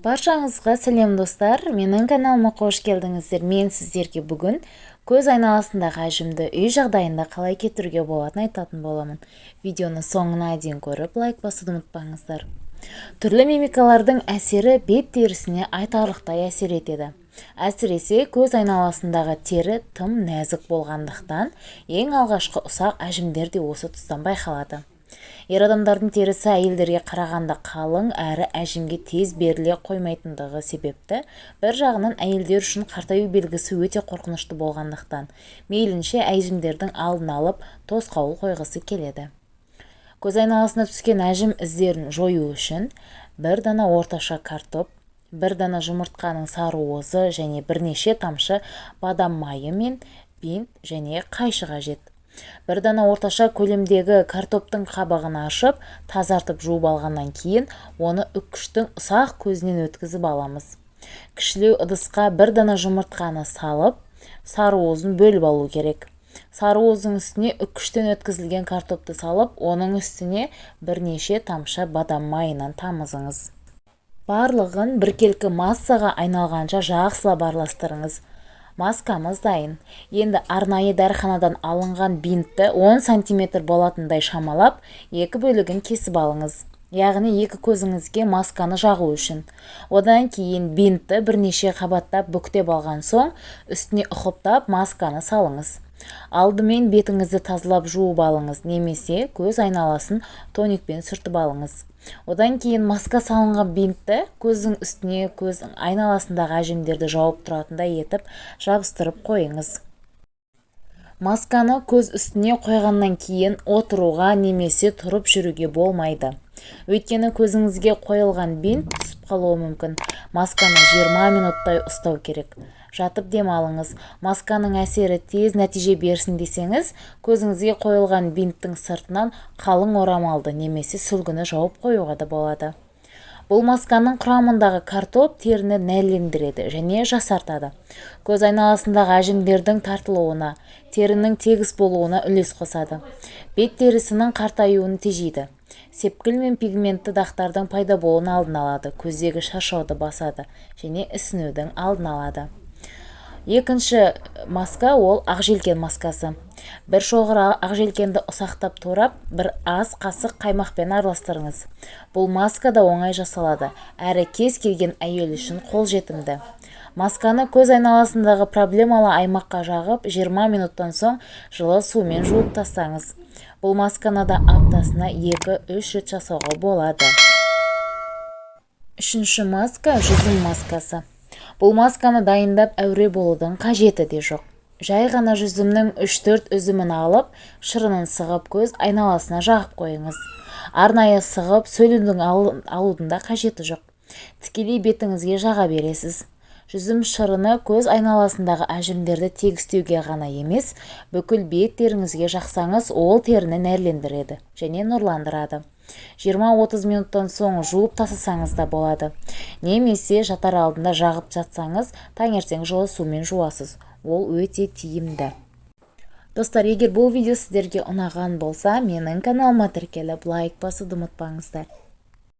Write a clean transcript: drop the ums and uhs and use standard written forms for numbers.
Баршаңызға сәлем достар, менің каналыма қош келдіңіздер. Мен сіздерге бүгін көз айналасындағы әжімді үй жағдайында қалай кетіруге болатынын айтатын боламын. Видеоны соңына дейін көріп, лайк басуды ұмытпаңыздар. Түрлі мимикалардың әсері бет терісіне айтарлықтай әсер етеді. Әсіресе көз айналасындағы тері тым нәзік болғандықтан, ең алғашқы ұсақ әжімдер де осы тұстан байқалады. Ер адамдардың терісі әйелдерге қарағанда қалың әрі әжімге тез беріле қоймайтындығы себепті, бір жағынан әйелдер үшін қартаю белгісі өте қорқынышты болғандықтан, мейлінше әжімдердің алдын алып тосқауыл қойғысы келеді. Көз айналасына түскен әжім іздерін жою үшін бір дана орташа картоп, бір дана жұмыртқаның сарыуызы және бірнеше тамшы бадам майы мен бинт және қайшы қажет. Бір дана орташа көлемдегі картоптың қабығын ашып, тазартып жуып алғаннан кейін, оны үккіштің ұсақ көзінен өткізіп аламыз. Кішілеу ыдысқа бір дана жұмыртқаны салып, сарыуызын бөліп алу керек. Сарыуыздың үстіне үккіштен өткізілген картопты салып, оның үстіне бірнеше тамшы бадам майынан тамызыңыз. Барлығын біркелкі массаға айналғанша жақсылап араластырыңыз. Маскамыз дайын. Енді арнайы дәріханадан алынған бинтті 10 см болатындай шамалап, екі бөлігін кесіп алыңыз. Яғни екі көзіңізге масканы жағу үшін. Одан кейін бинтті бірнеше қабаттап бүктеп алған соң, үстіне ұқыптап масканы салыңыз. Алдымен бетіңізді тазалап жуып алыңыз, немесе көз айналасын тоникпен сүртіп алыңыз. Одан кейін маска салынған бинтті көздің үстіне көздің айналасындағы әжімдерді жауып тұратындай етіп жабыстырып қойыңыз. Масканы көз үстіне қойғаннан кейін отыруға немесе тұрып жүруге болмайды. Өйткені көзіңізге қойылған бинт түсіп қалуы мүмкін. Масканы 20 минуттай ұстау керек. Жатып демалыңыз. Масканың әсері тез нәтиже берсін десеңіз, көзіңізге қойылған бинттің сыртынан қалың орамалды немесе сүлгіні жауып қоюға да болады. Бұл масканың құрамындағы картоп теріні нәрлендіреді және жасартады. Көз айналасындағы әжімдердің тартылуына, терінің тегіс болуына үлес қосады. Бет терісінің қартаюын тежейді. Сепкіл мен пигментті дақтардың пайда болуын алдын алады, көздегі шаршауды басады және ісінудің алдын алады. Екінші маска ол ақжелкен маскасы. Бір шоғыр ақжелкенді ұсақтап турап, бір аз қасық қаймақпен араластырыңыз. Бұл маска да оңай жасалады, әрі кез келген әйел үшін қолжетімді. Масканы көз айналасындағы проблемалы аймаққа жағып, 20 минуттан соң жылы сумен жуып тастаңыз. Бұл масканы да аптасына 2-3 рет жасауға болады. Үшінші маска жүзім маскасы. Бұл масканы дайындап әуре болудың қажеті де жоқ. Жай ғана жүзімнің 3-4 үзімін алып, шырынын сығып көз айналасына жағып қойыңыз. Арнайы сығып, сөйлудің алудың да қажеті жоқ. Тікелей бетіңізге жаға бересіз. Жүзім шырыны көз айналасындағы әжімдерді тегістеуге ғана емес, бүкіл бет теріңізге жақсаңыз, ол теріні нәрлендіреді және нұрландырады. 20-30 минуттан соң жуып тасысаңыз да болады. Немесе жатар алдында жағып жатсаңыз, таңертең жылы сумен жуасыз. Ол өте тиімді. Достар, егер бұл видео сіздерге ұнаған болса, менің каналыма тіркеліп, лайк басуды ұмытпаңыздар.